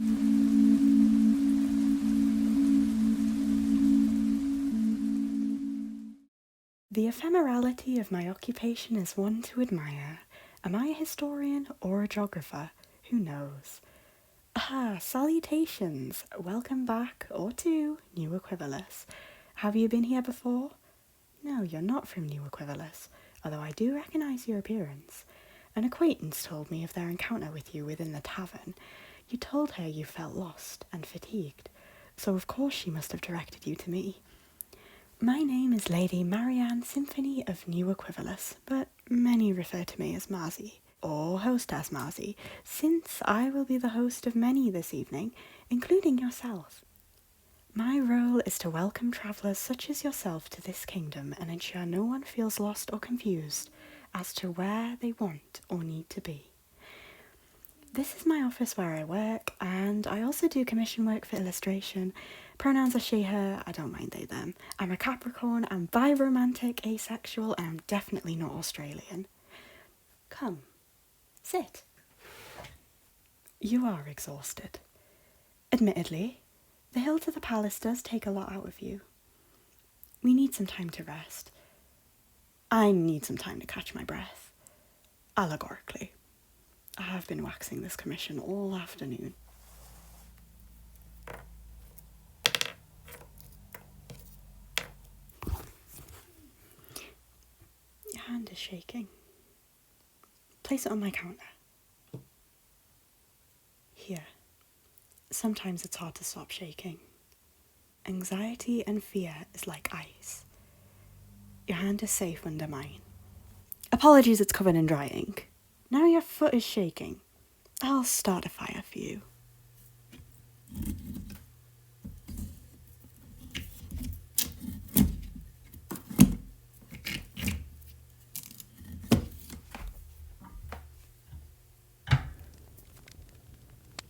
The ephemerality of my occupation is one to admire. Am I a historian or a geographer? Who knows? Salutations! Welcome back, or to, New Equivalis. Have you been here before? No, you're not from New Equivalis, although I do recognise your appearance. An acquaintance told me of their encounter with you within the tavern. You told her you felt lost and fatigued, so of course she must have directed you to me. My name is Lady Marianne Symphony of New Equivalis, but many refer to me as Marzi, or Hostess Marzi, since I will be the host of many this evening, including yourself. My role is to welcome travellers such as yourself to this kingdom and ensure no one feels lost or confused as to where they want or need to be. This is my office where I work, and I also do commission work for illustration. Pronouns are she, her, I don't mind they, them. I'm a Capricorn, I'm biromantic, asexual, and I'm definitely not Australian. Come, sit. You are exhausted. Admittedly, the hill to the palace does take a lot out of you. We need some time to rest. I need some time to catch my breath. Allegorically. I have been waxing this commission all afternoon. Your hand is shaking. Place it on my counter. Here. Sometimes it's hard to stop shaking. Anxiety and fear is like ice. Your hand is safe under mine. Apologies, it's covered in dry ink. Now your foot is shaking. I'll start a fire for you.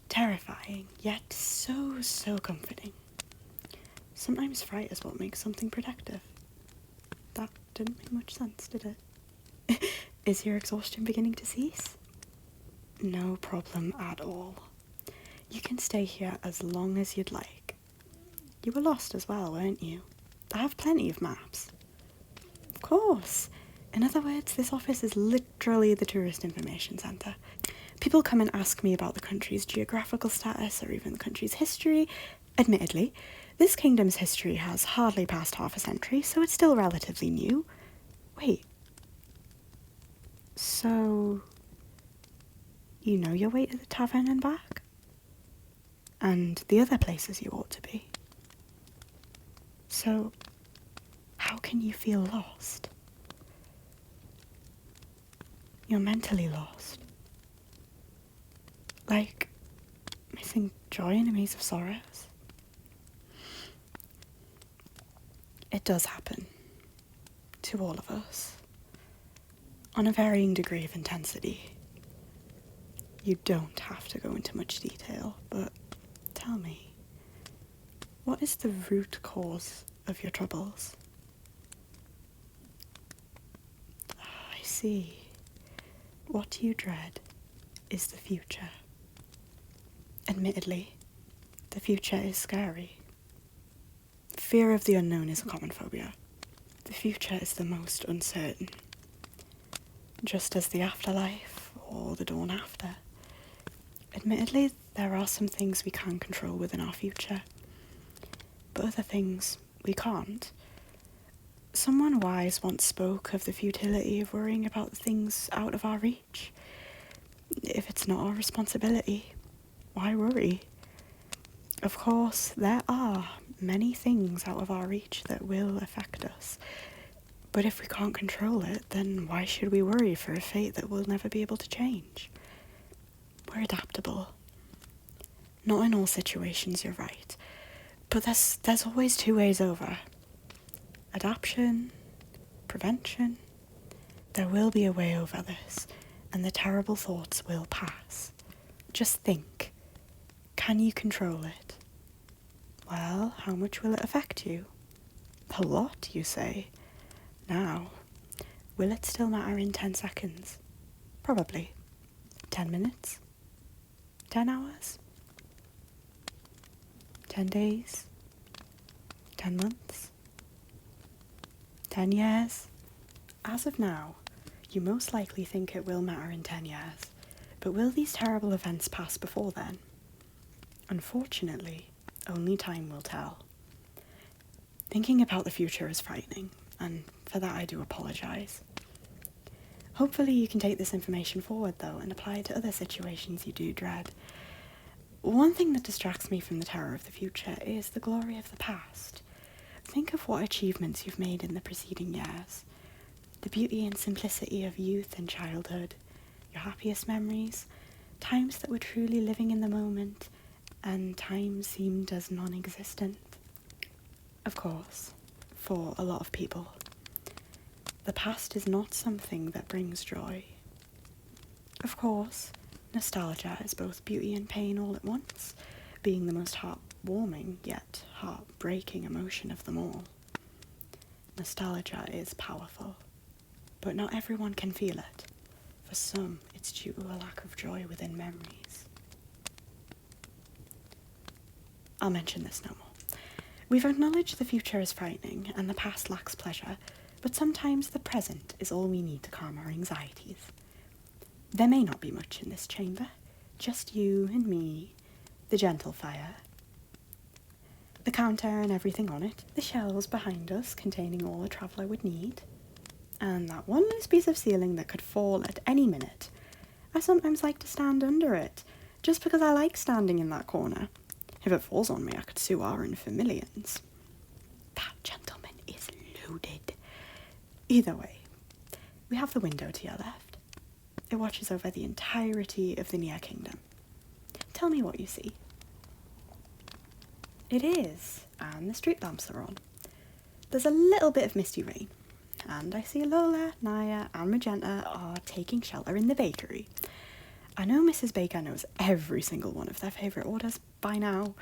Terrifying, yet so comforting. Sometimes fright is what makes something protective. That didn't make much sense, did it? Is your exhaustion beginning to cease? No problem at all. You can stay here as long as you'd like. You were lost as well, weren't you? I have plenty of maps. Of course. In other words, this office is literally the tourist information centre. People come and ask me about the country's geographical status or even the country's history. Admittedly, this kingdom's history has hardly passed half a century, so it's still relatively new. Wait. So, you know your way to the tavern and back? And the other places you ought to be? So, how can you feel lost? You're mentally lost. Like, missing joy in a maze of sorrows? It does happen. To all of us. On a varying degree of intensity. You don't have to go into much detail, but tell me, what is the root cause of your troubles? I see. What you dread is the future. Admittedly, the future is scary. Fear of the unknown is a common phobia. The future is the most uncertain. Just as the afterlife or the dawn after. Admittedly, there are some things we can control within our future, but other things we can't. Someone wise once spoke of the futility of worrying about things out of our reach. If it's not our responsibility, why worry? Of course, there are many things out of our reach that will affect us, but if we can't control it, then why should we worry for a fate that we'll never be able to change? We're adaptable. Not in all situations, you're right, but there's always two ways over. Adaptation, prevention. There will be a way over this, and the terrible thoughts will pass. Just think, can you control it? Well, how much will it affect you? A lot, you say. Now, will it still matter in 10 seconds? Probably. 10 minutes? 10 hours? 10 days? 10 months? 10 years? As of now, you most likely think it will matter in 10 years, but will these terrible events pass before then? Unfortunately, only time will tell. Thinking about the future is frightening, and for that I do apologise. Hopefully you can take this information forward though and apply it to other situations you do dread. One thing that distracts me from the terror of the future is the glory of the past. Think of what achievements you've made in the preceding years. The beauty and simplicity of youth and childhood, your happiest memories, times that were truly living in the moment, and time seemed as non-existent. Of course, for a lot of people, the past is not something that brings joy. Of course, nostalgia is both beauty and pain all at once, being the most heartwarming yet heartbreaking emotion of them all. Nostalgia is powerful, but not everyone can feel it. For some, it's due to a lack of joy within memories. I'll mention this no more. We've acknowledged the future is frightening and the past lacks pleasure, but sometimes the present is all we need to calm our anxieties. There may not be much in this chamber, just you and me, the gentle fire, the counter and everything on it, the shelves behind us containing all a traveller would need, and that one loose piece of ceiling that could fall at any minute. I sometimes like to stand under it, just because I like standing in that corner. If it falls on me, I could sue Aaron for millions. That gentleman is loaded. Either way, we have the window to your left. It watches over the entirety of the near kingdom. Tell me what you see. It is, and the street lamps are on. There's a little bit of misty rain, and I see Lola, Naya, and Magenta are taking shelter in the bakery. I know Mrs. Baker knows every single one of their favourite orders by now.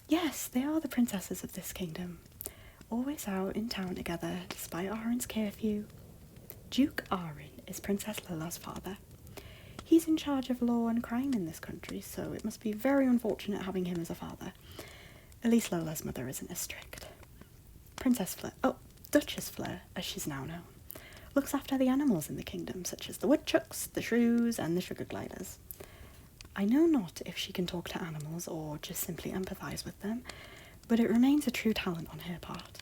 Yes, they are the princesses of this kingdom, always out in town together despite Aaron's curfew. Duke Aaron is Princess Lola's father. He's in charge of law and crime in this country, so it must be very unfortunate having him as a father. At least Lola's mother isn't as strict. Duchess Fleur, as she's now known, looks after the animals in the kingdom, such as the woodchucks, the shrews, and the sugar gliders. I know not if she can talk to animals or just simply empathise with them, but it remains a true talent on her part.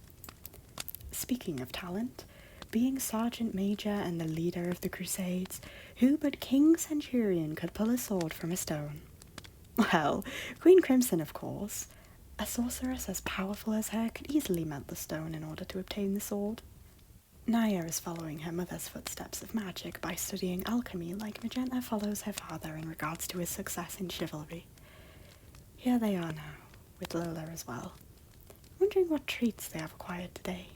Speaking of talent, being Sergeant Major and the leader of the Crusades, who but King Centurion could pull a sword from a stone? Well, Queen Crimson, of course. A sorceress as powerful as her could easily melt the stone in order to obtain the sword. Naya is following her mother's footsteps of magic by studying alchemy like Magenta follows her father in regards to his success in chivalry. Here they are now, with Lola as well, wondering what treats they have acquired today.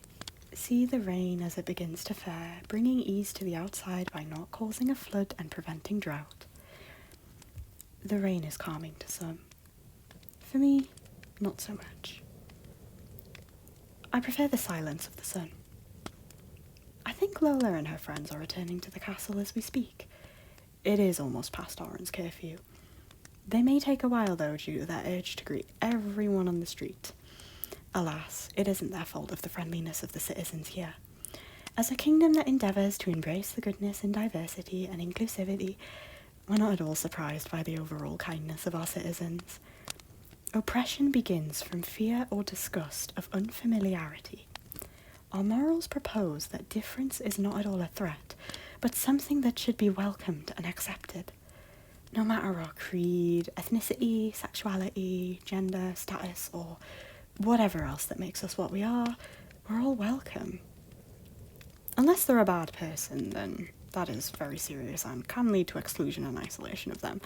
See the rain as it begins to fare, bringing ease to the outside by not causing a flood and preventing drought. The rain is calming to some. For me, not so much. I prefer the silence of the sun. I think Lola and her friends are returning to the castle as we speak. It is almost past Aaron's curfew. They may take a while though due to their urge to greet everyone on the street. Alas, it isn't their fault of the friendliness of the citizens here. As a kingdom that endeavours to embrace the goodness in diversity and inclusivity, we're not at all surprised by the overall kindness of our citizens. Oppression begins from fear or disgust of unfamiliarity. Our morals propose that difference is not at all a threat, but something that should be welcomed and accepted. No matter our creed, ethnicity, sexuality, gender, status, or whatever else that makes us what we are, we're all welcome. Unless they're a bad person, then that is very serious and can lead to exclusion and isolation of them.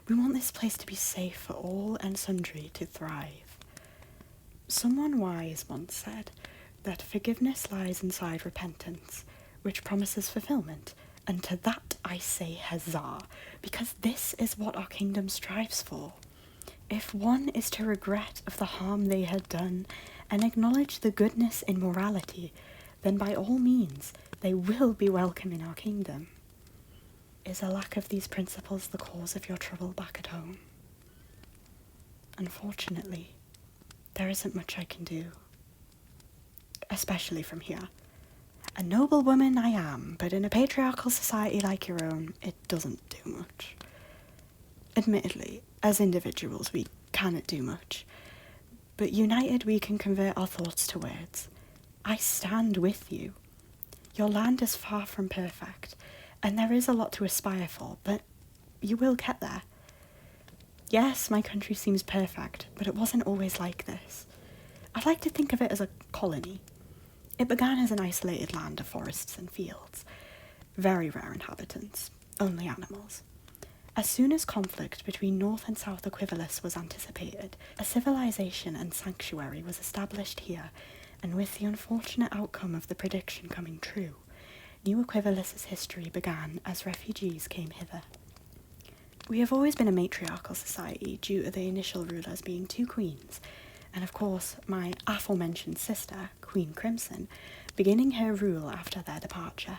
We want this place to be safe for all and sundry to thrive. Someone wise once said that forgiveness lies inside repentance, which promises fulfillment, and to that I say huzzah, because this is what our kingdom strives for. If one is to regret of the harm they had done, and acknowledge the goodness in morality, then by all means they will be welcome in our kingdom. Is a lack of these principles the cause of your trouble back at home? Unfortunately, there isn't much I can do, especially from here. A noble woman I am, but in a patriarchal society like your own, it doesn't do much. Admittedly, as individuals, we cannot do much, but united we can convert our thoughts to words. I stand with you. Your land is far from perfect, and there is a lot to aspire for, but you will get there. Yes, my country seems perfect, but it wasn't always like this. I'd like to think of it as a colony. It began as an isolated land of forests and fields. Very rare inhabitants, only animals. As soon as conflict between North and South Equivalis was anticipated, a civilization and sanctuary was established here, and with the unfortunate outcome of the prediction coming true, New Equivalis's history began as refugees came hither. We have always been a matriarchal society due to the initial rulers being two queens, and of course my aforementioned sister, Queen Crimson, beginning her rule after their departure.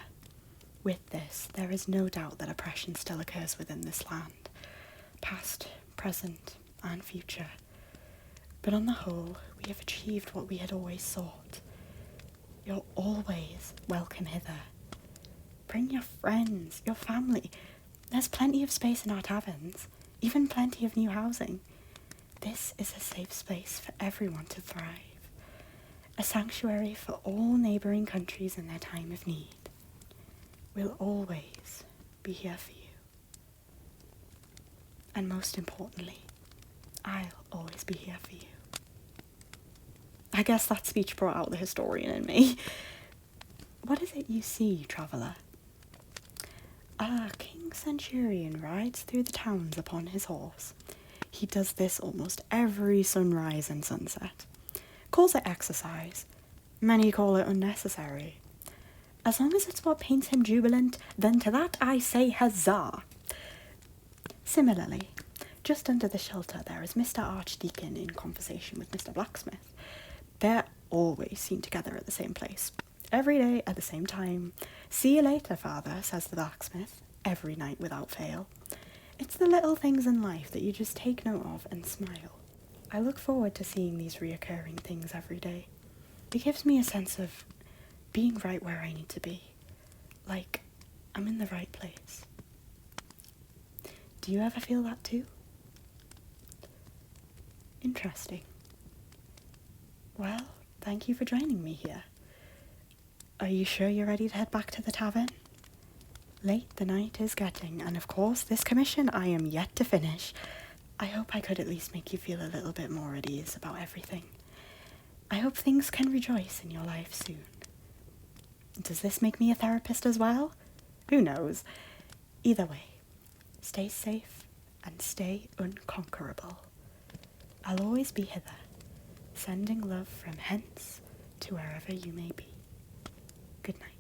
With this, there is no doubt that oppression still occurs within this land, past, present, and future. But on the whole, we have achieved what we had always sought. You're always welcome hither. Bring your friends, your family. There's plenty of space in our taverns, even plenty of new housing. This is a safe space for everyone to thrive. A sanctuary for all neighbouring countries in their time of need. We'll always be here for you. And most importantly, I'll always be here for you. I guess that speech brought out the historian in me. What is it you see, traveller? A king centurion rides through the towns upon his horse. He does this almost every sunrise and sunset. Calls it exercise. Many call it unnecessary. As long as it's what paints him jubilant, then to that I say huzzah. Similarly, just under the shelter there is Mr. Archdeacon in conversation with Mr. Blacksmith. They're always seen together at the same place. Every day at the same time. See you later, father, says the blacksmith, every night without fail. It's the little things in life that you just take note of and smile. I look forward to seeing these reoccurring things every day. It gives me a sense of being right where I need to be. Like, I'm in the right place. Do you ever feel that too? Interesting. Well, thank you for joining me here. Are you sure you're ready to head back to the tavern? Late the night is getting, and of course this commission I am yet to finish. I hope I could at least make you feel a little bit more at ease about everything. I hope things can rejoice in your life soon. Does this make me a therapist as well? Who knows? Either way, stay safe and stay unconquerable. I'll always be hither, sending love from hence to wherever you may be. Good night.